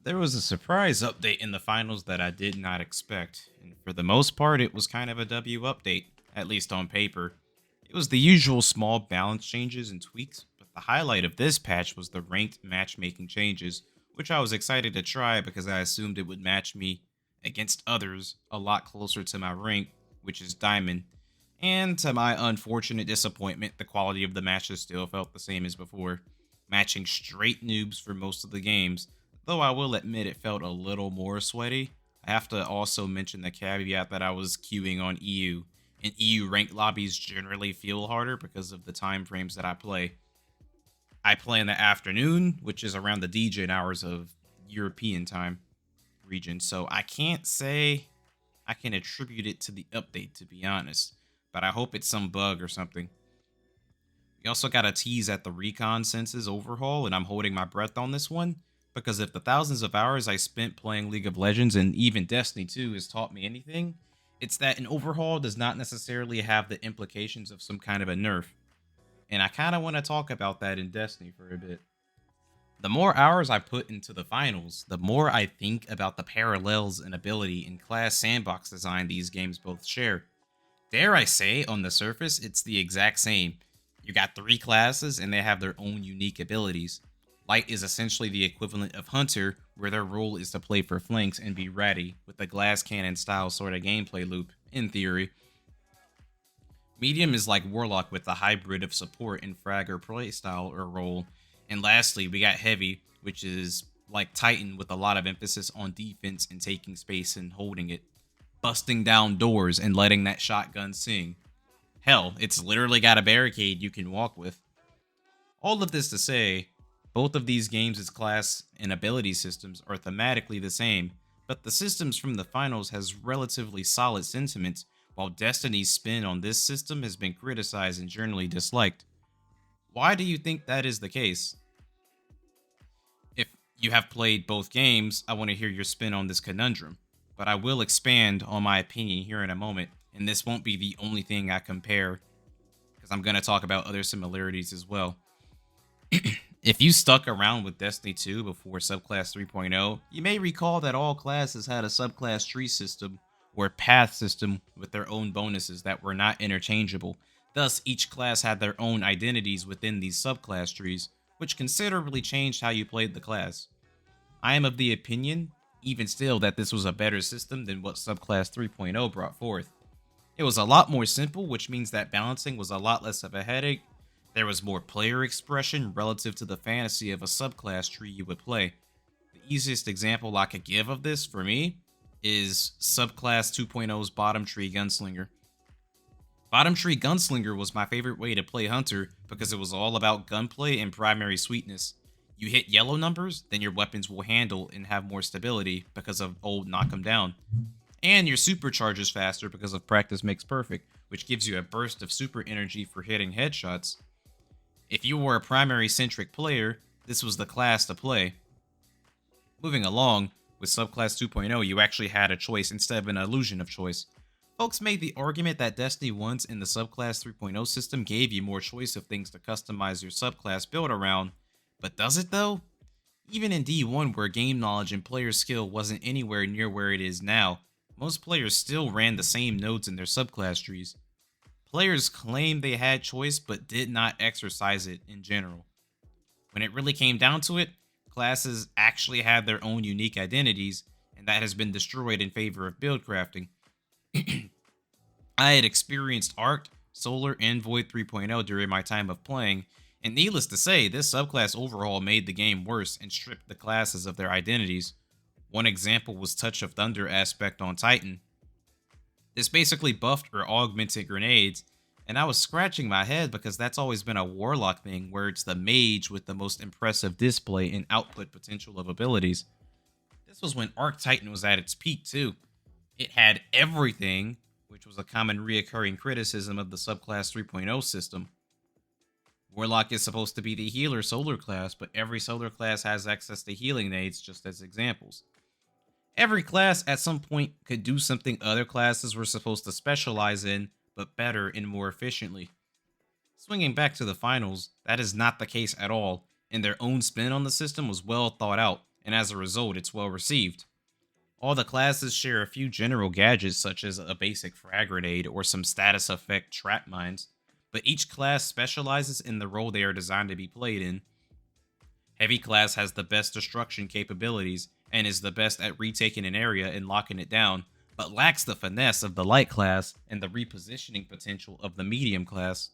There was a surprise update in the finals that I did not expect, and for the most part, it was kind of a W update, at least on paper. It was the usual small balance changes and tweaks, but the highlight of this patch was the ranked matchmaking changes, which I was excited to try because I assumed it would match me against others a lot closer to my rank, which is Diamond. And to my unfortunate disappointment, the quality of the matches still felt the same as before, matching straight noobs for most of the games. Though I will admit it felt a little more sweaty. I have to also mention the caveat that I was queuing on EU, and EU ranked lobbies generally feel harder because of the time frames that I play. I play in the afternoon, which is around the DJ hours of European time region, so I can't say I can attribute it to the update, to be honest, but I hope it's some bug or something. We also got a tease at the recon senses overhaul, and I'm holding my breath on this one because if the thousands of hours I spent playing League of Legends and even Destiny 2 has taught me anything, it's that an overhaul does not necessarily have the implications of some kind of a nerf. And I kind of want to talk about that in Destiny for a bit. The more hours I put into the finals, the more I think about the parallels and ability and class sandbox design these games both share. Dare I say, on the surface, it's the exact same. You got three classes and they have their own unique abilities. Light is essentially the equivalent of Hunter, where their role is to play for flanks and be ready, with a glass cannon style sort of gameplay loop, in theory. Medium is like Warlock with a hybrid of support and fragger playstyle or role. And lastly, we got Heavy, which is like Titan with a lot of emphasis on defense and taking space and holding it, busting down doors and letting that shotgun sing. Hell, it's literally got a barricade you can walk with. All of this to say, both of these games' class and ability systems are thematically the same, but the systems from the finals has relatively solid sentiments, while Destiny's spin on this system has been criticized and generally disliked. Why do you think that is the case? If you have played both games, I want to hear your spin on this conundrum, but I will expand on my opinion here in a moment, and this won't be the only thing I compare, because I'm going to talk about other similarities as well. If you stuck around with Destiny 2 before Subclass 3.0, you may recall that all classes had a subclass tree system or path system with their own bonuses that were not interchangeable. Thus, each class had their own identities within these subclass trees, which considerably changed how you played the class. I am of the opinion, even still, that this was a better system than what Subclass 3.0 brought forth. It was a lot more simple, which means that balancing was a lot less of a headache. There was more player expression relative to the fantasy of a subclass tree you would play. The easiest example I could give of this for me is Subclass 2.0's Bottom Tree Gunslinger. Bottom Tree Gunslinger was my favorite way to play Hunter because it was all about gunplay and primary sweetness. You hit yellow numbers, then your weapons will handle and have more stability because of old knock 'em down. And your supercharges faster because of practice makes perfect, which gives you a burst of super energy for hitting headshots. If you were a primary centric player, this was the class to play. Moving along, with Subclass 2.0, you actually had a choice instead of an illusion of choice. Folks made the argument that Destiny 1's in the Subclass 3.0 system gave you more choice of things to customize your subclass build around, but does it though? Even in D1, where game knowledge and player skill wasn't anywhere near where it is now, most players still ran the same nodes in their subclass trees. Players claimed they had choice but did not exercise it in general. When it really came down to it, classes actually had their own unique identities, and that has been destroyed in favor of build crafting. I had experienced Arc, Solar, and Void 3.0 during my time of playing, and needless to say, this subclass overhaul made the game worse and stripped the classes of their identities. One example was Touch of Thunder aspect on Titan. This basically buffed or augmented grenades, and I was scratching my head because that's always been a Warlock thing where it's the mage with the most impressive display and output potential of abilities. This was when Arc Titan was at its peak too. It had everything, which was a common reoccurring criticism of the Subclass 3.0 system. Warlock is supposed to be the healer solar class, but every solar class has access to healing nades just as examples. Every class at some point could do something other classes were supposed to specialize in, but better and more efficiently. Swinging back to the finals, that is not the case at all, and their own spin on the system was well thought out, and as a result, it's well received. All the classes share a few general gadgets such as a basic frag grenade or some status effect trap mines, but each class specializes in the role they are designed to be played in. Heavy class has the best destruction capabilities and is the best at retaking an area and locking it down, but lacks the finesse of the light class and the repositioning potential of the medium class.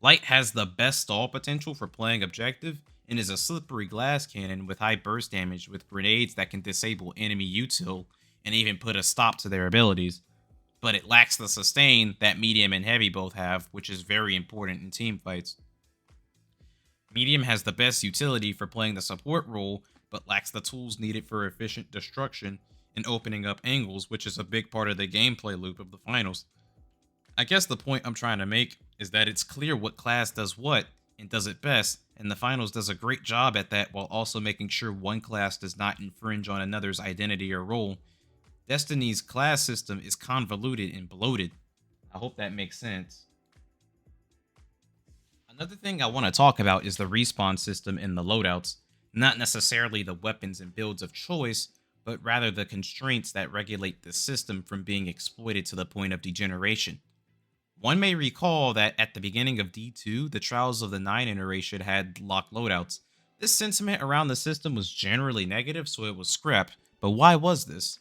Light has the best stall potential for playing objective and is a slippery glass cannon with high burst damage with grenades that can disable enemy util and even put a stop to their abilities. But it lacks the sustain that medium and heavy both have, which is very important in team fights. Medium has the best utility for playing the support role, but lacks the tools needed for efficient destruction and opening up angles, which is a big part of the gameplay loop of the finals. I guess the point I'm trying to make is that it's clear what class does what and does it best, and the finals does a great job at that while also making sure one class does not infringe on another's identity or role. Destiny's class system is convoluted and bloated. I hope that makes sense. Another thing I want to talk about is the respawn system in the loadouts, not necessarily the weapons and builds of choice, but rather the constraints that regulate the system from being exploited to the point of degeneration. One may recall that at the beginning of D2, the Trials of the Nine iteration had locked loadouts. This sentiment around the system was generally negative, so it was scrapped. But why was this?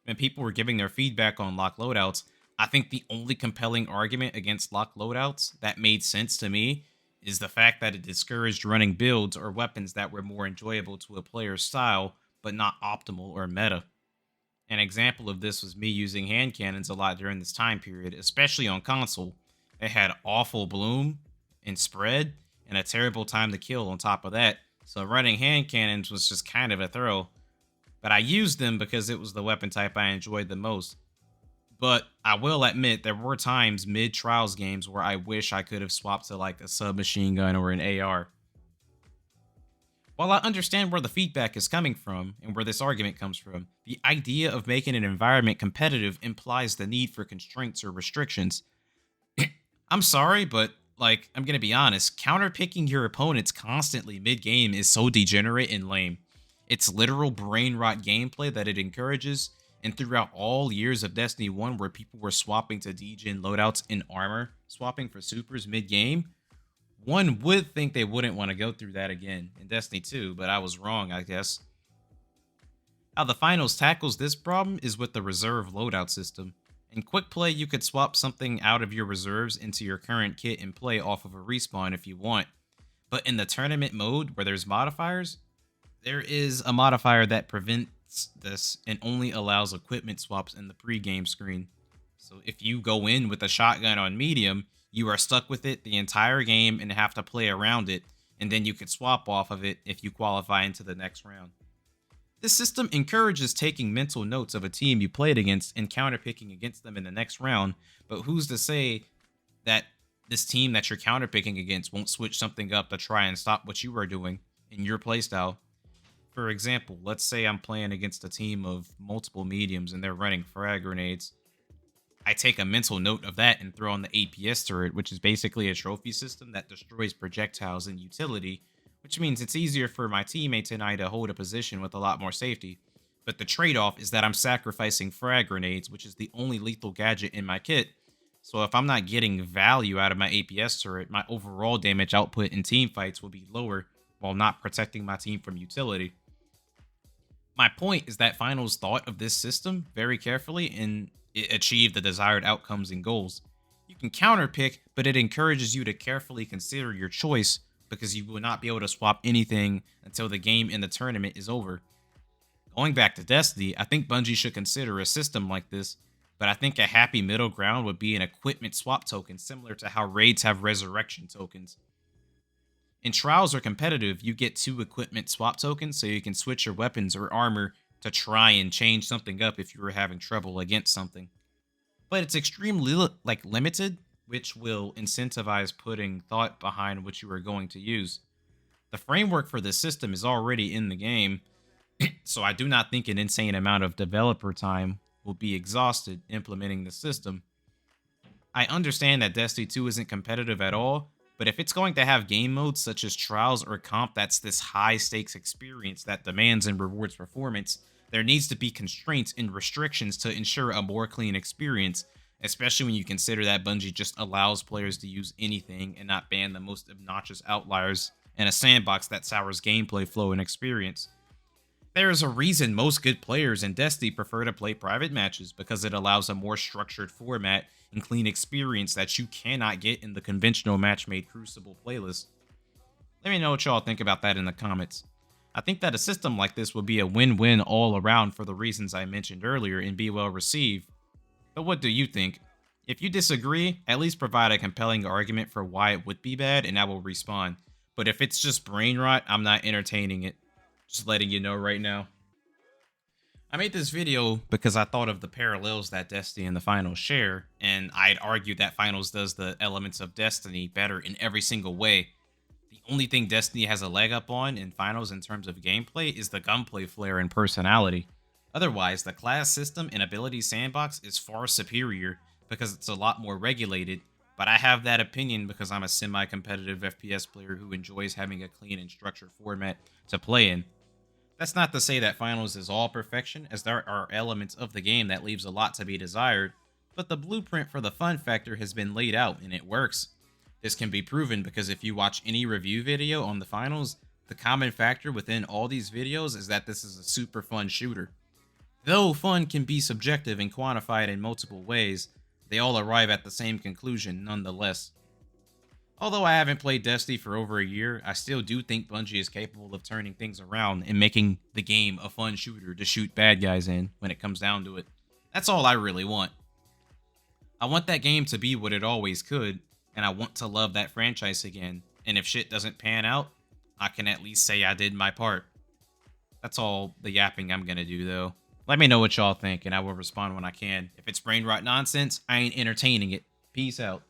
When people were giving their feedback on locked loadouts, I think the only compelling argument against locked loadouts that made sense to me is the fact that it discouraged running builds or weapons that were more enjoyable to a player's style, but not optimal or meta. An example of this was me using hand cannons a lot during this time period, especially on console. It had awful bloom and spread, and a terrible time to kill on top of that, so running hand cannons was just kind of a throw. But I used them because it was the weapon type I enjoyed the most. But I will admit there were times mid-Trials games where I wish I could have swapped to like a submachine gun or an AR. While I understand where the feedback is coming from and where this argument comes from, the idea of making an environment competitive implies the need for constraints or restrictions. I'm sorry, but I'm gonna be honest, counterpicking your opponents constantly mid-game is so degenerate and lame. It's literal brain rot gameplay that it encourages, and throughout all years of Destiny 1 where people were swapping to degen loadouts in armor, swapping for supers mid-game, one would think they wouldn't want to go through that again in Destiny 2, but I was wrong, I guess. How the finals tackles this problem is with the reserve loadout system. In quick play, you could swap something out of your reserves into your current kit and play off of a respawn if you want. But in the tournament mode, where there's modifiers, there is a modifier that prevents this and only allows equipment swaps in the pre-game screen. So if you go in with a shotgun on medium, you are stuck with it the entire game and have to play around it, and then you could swap off of it if you qualify into the next round. This system encourages taking mental notes of a team you played against and counterpicking against them in the next round, but who's to say that this team that you're counterpicking against won't switch something up to try and stop what you are doing in your playstyle? For example, let's say I'm playing against a team of multiple mediums and they're running frag grenades. I take a mental note of that and throw on the APS turret, which is basically a trophy system that destroys projectiles and utility, which means it's easier for my teammates and I to hold a position with a lot more safety. But the trade-off is that I'm sacrificing frag grenades, which is the only lethal gadget in my kit. So if I'm not getting value out of my APS turret, my overall damage output in team fights will be lower while not protecting my team from utility. My point is that Finals thought of this system very carefully and it achieved the desired outcomes and goals. You can counterpick, but it encourages you to carefully consider your choice because you will not be able to swap anything until the game in the tournament is over. Going back to Destiny, I think Bungie should consider a system like this, but I think a happy middle ground would be an equipment swap token similar to how raids have resurrection tokens. In Trials or competitive, you get 2 equipment swap tokens so you can switch your weapons or armor to try and change something up if you were having trouble against something. But it's extremely limited, which will incentivize putting thought behind what you are going to use. The framework for this system is already in the game, so I do not think an insane amount of developer time will be exhausted implementing the system. I understand that Destiny 2 isn't competitive at all, But if it's going to have game modes such as Trials or Comp that's this high stakes experience that demands and rewards performance, there needs to be constraints and restrictions to ensure a more clean experience, especially when you consider that Bungie just allows players to use anything and not ban the most obnoxious outliers in a sandbox that sours gameplay flow and experience. There is a reason most good players in Destiny prefer to play private matches because it allows a more structured format and clean experience that you cannot get in the conventional match-made Crucible playlist. Let me know what y'all think about that in the comments. I think that a system like this would be a win-win all around for the reasons I mentioned earlier and be well received. But what do you think? If you disagree, at least provide a compelling argument for why it would be bad and I will respond. But if it's just brain rot, I'm not entertaining it. Just letting you know right now. I made this video because I thought of the parallels that Destiny and the Finals share, and I'd argue that Finals does the elements of Destiny better in every single way. The only thing Destiny has a leg up on in Finals in terms of gameplay is the gunplay flair and personality. Otherwise, the class system and ability sandbox is far superior because it's a lot more regulated, but I have that opinion because I'm a semi-competitive FPS player who enjoys having a clean and structured format to play in. That's not to say that Finals is all perfection, as there are elements of the game that leaves a lot to be desired, but the blueprint for the fun factor has been laid out and it works. This can be proven because if you watch any review video on the Finals, the common factor within all these videos is that this is a super fun shooter. Though fun can be subjective and quantified in multiple ways, they all arrive at the same conclusion nonetheless. Although I haven't played Destiny for over a year, I still do think Bungie is capable of turning things around and making the game a fun shooter to shoot bad guys in when it comes down to it. That's all I really want. I want that game to be what it always could, and I want to love that franchise again, and if shit doesn't pan out, I can at least say I did my part. That's all the yapping I'm gonna do though. Let me know what y'all think, and I will respond when I can. If it's brain rot nonsense, I ain't entertaining it. Peace out.